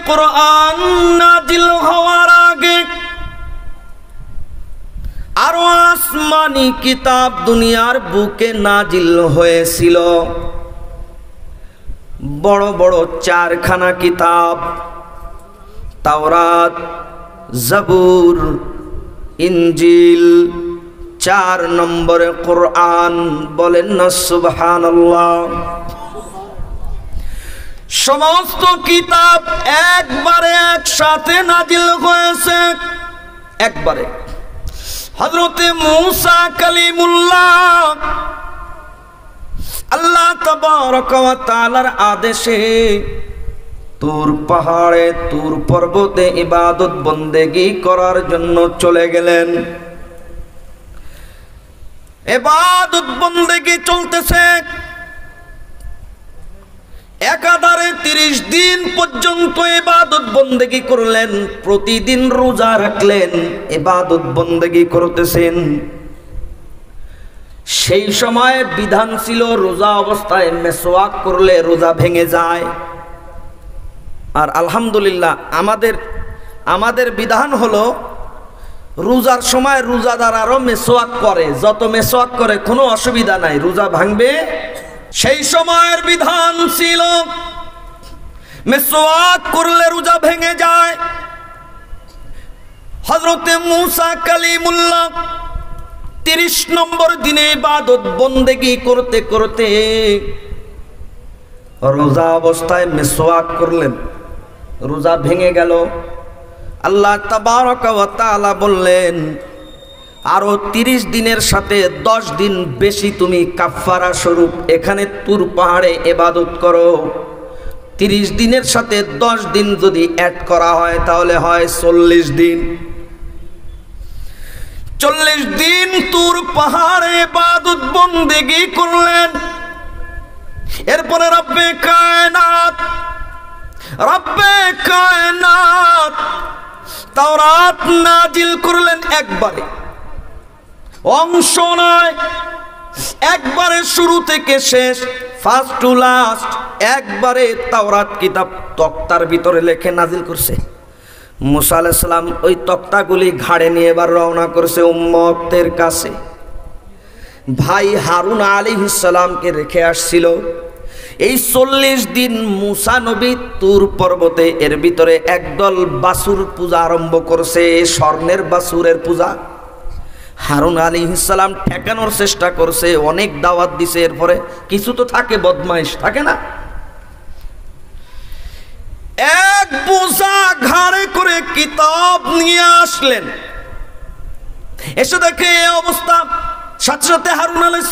কোরআন নাজিল হওয়ার আগে আরো আসমানি কিতাব দুনিয়ার বুকে নাজিল হয়েছিল। বড় বড় চারখানা কিতাব, তাওরাত, জাবুর, ইনজিল, 4 নম্বরে কোরআন। বলেন না সুবহানাল্লাহ। সমস্ত কিতাব একবারে একসাথে নাজিল হয়েছে, একবারে। হযরতে মূসা কালিমুল্লাহ আল্লাহ তাবারাকা ওয়া তাআলার আদেশে তুর পাহাড়ে, তুর পর্বতে ইবাদত বন্দেগী করার জন্য চলে গেলেন। ইবাদত বন্দেগী চলতেছে, একাধারে 30 দিন পর্যন্ত ইবাদত বন্দেগী করলেন। প্রতিদিন রোজা রাখলেন, ইবাদত বন্দেগী করতেছেন। সেই সময় বিধান ছিল রোজা অবস্থায় মেসওয়াক করলে রোজা ভেঙে যায়। আর আলহামদুলিল্লাহ আমাদের বিধান হলো রোজার সময় রোজাদার আরো মেসওয়াক করে, যত মেসওয়াক করে কোনো অসুবিধা নাই, রোজা ভাঙবে। সেই সময়ের বিধান ছিল মেসওয়াক করলে রোজা ভেঙে যায়। হযরতে মূসা কালিমুল্লাহ 30 নম্বর দিনে ইবাদত বন্দেগী করতে করতে রোজা অবস্থায় মেসওয়াক করলেন, রোজা ভেঙে গেল। আল্লাহ তাবারাকা ওয়া তাআলা বললেন, আরো 30 দিনের সাথে 10 দিন বেশি তুমি কাফারা স্বরূপ এখানে তুর পাহাড়ে ইবাদত করো। 30 দিনের সাথে 10 দিন যদি অ্যাড করা হয় তাহলে হয় 40 দিন। 40 দিন তুর পাহাড়ে ইবাদত বন্দেগী করলেন। এরপরে রব্বে কায়নাত তাওরাত নাজিল করলেন একবারে, অংশ নয়, একবারে শুরু থেকে শেষ, ফার্স্ট টু লাস্ট, একবারে তাওরাত কিতাব তক্তার ভিতরে লেখে নাজিল করছে। মুসা আলাইহিস সালাম ওই তক্তাগুলি ঘাড়ে নিয়ে এবার রওনা করছে উম্মতের কাছে। ভাই হারুন আলাইহিস সালামকে রেখে আসছিল। এই 40 দিন মুসা নবী তুর পর্বতে এর ভিতরে একদল বাছুর পূজা আরম্ভ করছে, স্বর্ণের বাছুরের পূজা। হারুন আলাইহিস সালাম ঠেকানোর চেষ্টা করছে, অনেক দাওয়াত দিছে। এরপরে কিছু তো থাকে, বদমাইশ থাকে না। এক বোঝা ঘাড়ে করে কিতাব নিয়ে আসলেন। এসে দেখে এই অবস্থা, সাথে সাথে হারুন আলাইহিস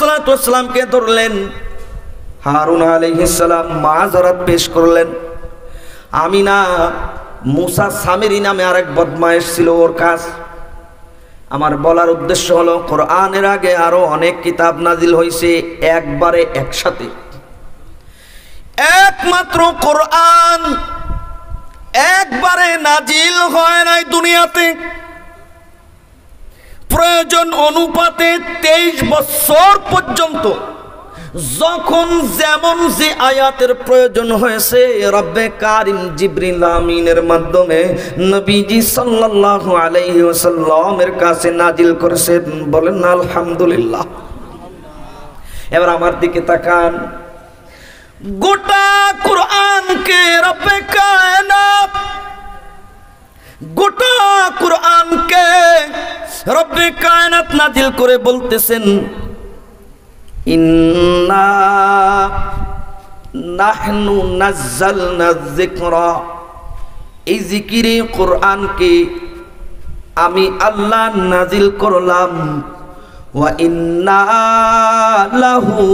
সালামকে ধরলেন। হারুন আলাইহিস সালাম মাযরাত পেশ করলেন। আমি না, মুসা সামিরি নামে আরেক বদমাইশ ছিল, ওর কাজ। আমার বলার উদ্দেশ্য হলো কোরআনের আগে আরো অনেক কিতাব নাজিল হয়েছে একবারে একসাথে, একমাত্র কোরআন একবারে নাজিল হয় নাই দুনিয়াতে। প্রয়োজন অনুপাতে 23 বছর পর্যন্ত যখন যেমন যে আয়াতের প্রয়োজন হয়েছে রব্বে কারিম জিবরিল আমিনের মাধ্যমে নবীজি সাল্লাল্লাহু আলাইহি ওয়াসাল্লামের কাছে নাজিল করেছেন। বলেন না আলহামদুলিল্লাহ। এবার আমার দিকে তাকান। গোটা কুরআনকে রব্বে কায়নাত, গোটা কুরআনকে রব্বে কায়নাত নাজিল করে বলতেছেন, ইন্না নাহনু নাজ্জালনা যিকরা, এই জিকিরে কোরআনকে আমি আল্লাহ নাজিল করলাম। ওয়া ইন্না লাহু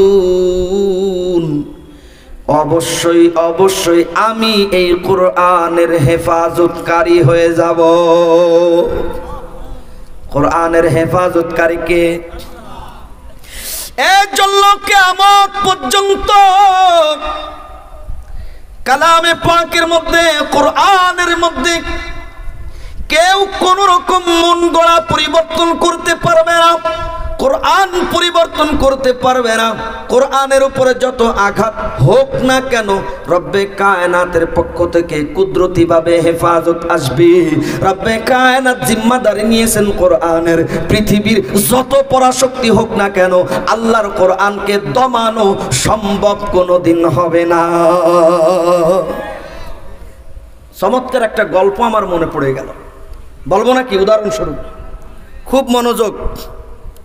লাহাফিজুন, অবশ্যই অবশ্যই আমি এই কোরআনের হেফাজতকারী হয়ে যাব। কোরআনের হেফাজতকারীকে এর জন্য কিয়ামত পর্যন্ত কালামে পাকের মধ্যে, কোরআনের মধ্যে কেউ কোন রকম মন গড়া পরিবর্তন করতে পারবে না। কোরআন পরিবর্তন করতে পারবে না। কোরআনের উপরে যত আঘাত হোক না কেন, রব্বে কায়নাতের পক্ষ থেকে কুদরতিভাবে হেফাজত আসবে। রব্বে কায়নাত জিম্মাদারি নিয়েছেন কোরআনের। পৃথিবীর যত পরাশক্তি হোক না কেন, আল্লাহর কোরআনকে দমানো সম্ভব কোনোদিন হবে না। চমৎকার একটা গল্প আমার মনে পড়ে গেল, বলবো নাকি? উদাহরণস্বরূপ, খুব মনোযোগ,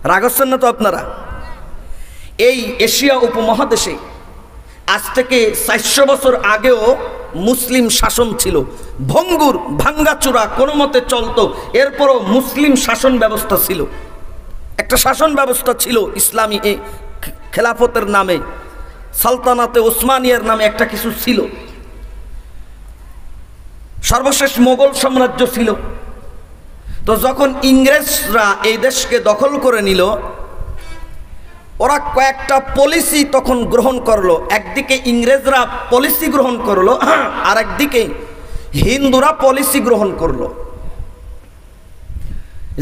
রাগ হচ্ছেন না তো আপনারা? এই এশিয়া উপমহাদেশে আজ থেকে 400 বছর আগেও মুসলিম শাসন ছিল, ভঙ্গুর ভাঙ্গাচুরা কোনো মতে চলতো, এরপরও মুসলিম শাসন ব্যবস্থা ছিল। একটা শাসন ব্যবস্থা ছিল ইসলামী খেলাফতের নামে, সালতানাতে ওসমানিয়ার নামে একটা কিছু ছিল। সর্বশেষ মোগল সাম্রাজ্য ছিল। তো যখন ইংরেজরা এই দেশকে দখল করে নিল, ওরা কয়েকটা পলিসি তখন গ্রহণ করলো। একদিকে ইংরেজরা পলিসি গ্রহণ করলো, আর একদিকে হিন্দুরা পলিসি গ্রহণ করলো।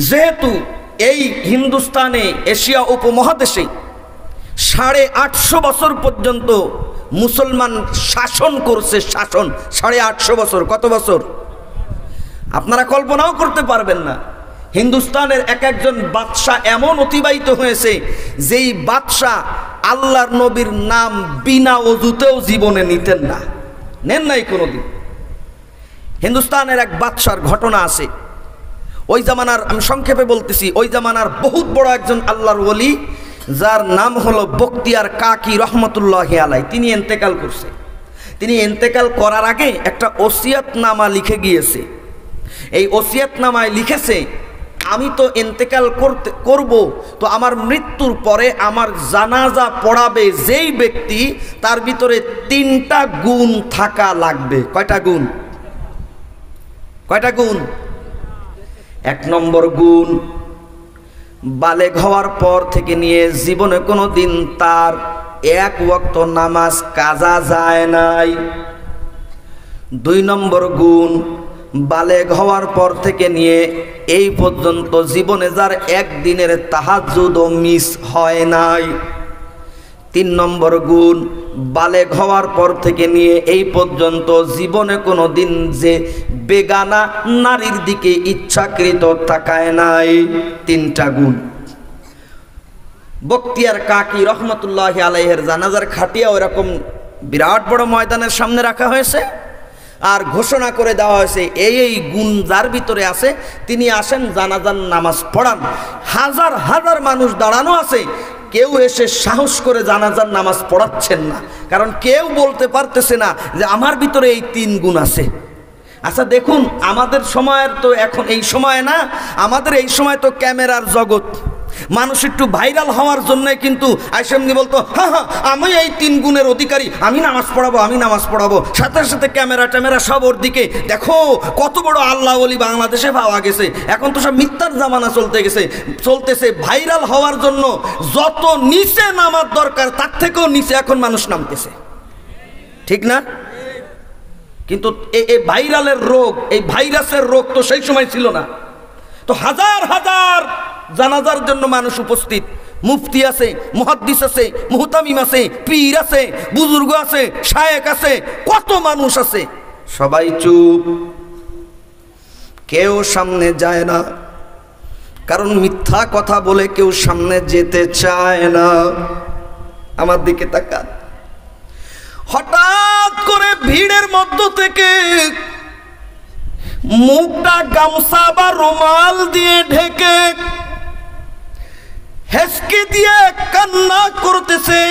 যেহেতু এই হিন্দুস্তানে, এশিয়া উপমহাদেশে 850 বছর পর্যন্ত মুসলমান শাসন করছে। শাসন 850 বছর। কত বছর? আপনারা কল্পনাও করতে পারবেন না। হিন্দুস্তানের এক একজন বাদশাহ এমন অতিবাহিত হয়েছে, যেই বাদশাহ আল্লাহর নবীর নাম বিনা ওযুতেও জীবনে নিতেন না, নেন নাই কোনোদিন। হিন্দুস্তানের এক বাদশার ঘটনা আছে। ওই জামানার, আমি সংক্ষেপে বলতেছি, ওই জামানার বহুত বড় একজন আল্লাহর ওলি, যার নাম হলো বখতিয়ার কাকি রহমতুল্লাহি আলাই। তিনি ইন্তেকাল করছে। তিনি ইন্তেকাল করার আগে একটা ওসিয়তনামা লিখে গিয়েছে। এই ওসিয়তনামায় লিখেছে, আমি তো ইন্তেকাল করব, তো আমার মৃত্যুর পরে আমার জানাজা পড়াবে যেই ব্যক্তি, তার ভিতরে 3টা গুণ থাকা লাগবে। কয়টা গুণ? কয়টা গুণ? 1 নম্বর গুণ, বালেগ হওয়ার পর থেকে নিয়ে জীবনে কোনো দিন তার 1 ওয়াক্ত নামাজ কাজা যায় নাই। 2 নম্বর গুণ, বালেগ হওয়ার পর থেকে নিয়ে এই পর্যন্ত জীবনে যার 1 দিনের তাহাজ্জুদও মিস হয় নাই। 3 নম্বর গুণ, বালেগ হওয়ার পর থেকে নিয়ে এই পর্যন্ত জীবনে কোনো দিন যে বেগানা নারীর দিকে ইচ্ছাকৃত তাকায় নাই। 3টা গুণ। বখতিয়ার কাকি রহমতুল্লাহি আলাইহির জানাজার খাটিয়া ওইরকম বিরাট বড় ময়দানের সামনে রাখা হয়েছে, আর ঘোষণা করে দেওয়া হয়েছে, এই এই গুণ যার ভিতরে আছে তিনি আসেন, জানাজার নামাজ পড়ান। হাজার হাজার মানুষ দাঁড়ানো আছে, কেউ এসে সাহস করে জানাজার নামাজ পড়াচ্ছেন না, কারণ কেউ বলতে পারতেছে না যে আমার ভিতরে এই 3 গুণ আছে। আচ্ছা দেখুন, আমাদের সময়ের তো এখন এই সময় না, আমাদের এই সময় তো ক্যামেরার জগৎ। মানুষ একটু ভাইরাল হওয়ার জন্য কিন্তু আইসেমনি বলতো, হ্যাঁ হ্যাঁ আমি এই 3 গুণের অধিকারী, আমি নামাজ পড়াবো, আমি নামাজ পড়াবো। সাথে সাথে ক্যামেরা ট্যামেরা সব ওর দিকে, দেখো কত বড় আল্লাহ ওলি বাংলাদেশে পাওয়া গেছে। এখন তো সব মিথ্যার জামানা চলতেছে। ভাইরাল হওয়ার জন্য যত নিচে নামার দরকার তার থেকেও নিচে এখন মানুষ নামতেছে, ঠিক না? কিন্তু এই ভাইরালের রোগ, এই ভাইরাসের রোগ তো সেই সময় ছিল না। তো হাজার হাজার জানাজার জন্য মানুষ উপস্থিত। মুফতি আছে, মুহাদ্দিস আছে, মুহতামিম আছে, পীর আছে, বুজুর্গ আছে, শায়েখ আছে, কত মানুষ আছে। সবাই চুপ, কেউ সামনে যায় না, কারণ মিথ্যা কথা বলে কেউ সামনে যেতে চায় না। আমার দিকে তাকান। হঠাৎ করে ভিড়ের মধ্য থেকে মুখটা গামছা বা রুমাল দিয়ে ঢেকে হেসকে দিয়ে কান্না করতেছে,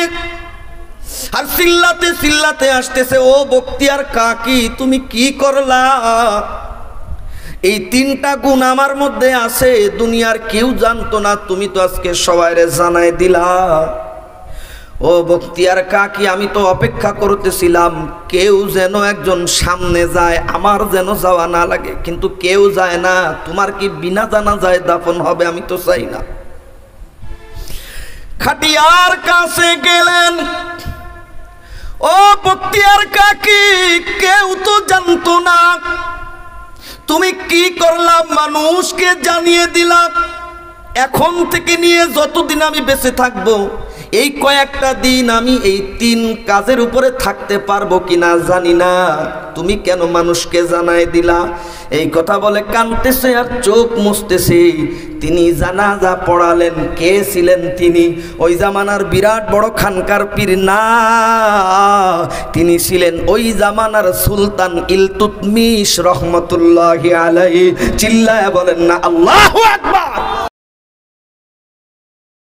আর চিল্লাতে চিল্লাতে আসতেছে, ও বখতিয়ার কাকি তুমি কি করলা? এই 3টা গুণ আমার মধ্যে আছে, দুনিয়ার কেউ জানতো না, তুমি তো আজকে সবাইরে জানাই দিলা। ও বখতিয়ার কাকি, আমি তো অপেক্ষা করতেছিলাম কেউ যেন একজন সামনে যায়, আমার যেন যাওয়া না লাগে, কিন্তু কেউ যায় না। তোমার কি বিনা জানাজায় দাফন হবে? আমি তো চাই না। খাটিয়ার কাছে গেলেন, ও বখতিয়ার কাকি, কেউ তো জানতো না, তুমি কি করলাম? মানুষকে জানিয়ে দিলাম। এখন থেকে নিয়ে যতদিন আমি বেঁচে থাকবো এই কয়েকটা দিন আমি এই 3 কাজের উপরে থাকতে পারবো কিনা জানি না, তুমি কেন মানুষকে জানাই দিলা? এই কথা বলে কাঁদতেছে আর চোখ মুছতেছে। তিনি জানাজা পড়ালেন। কে ছিলেন তিনি? ওই জামানার বিরাট বড় খানকার পীর না, তিনি ছিলেন ওই জামানার সুলতান ইলতুৎমিশ রহমতুল্লাহি আলাইহি। চিল্লায়া বলেন না আল্লাহু আকবার।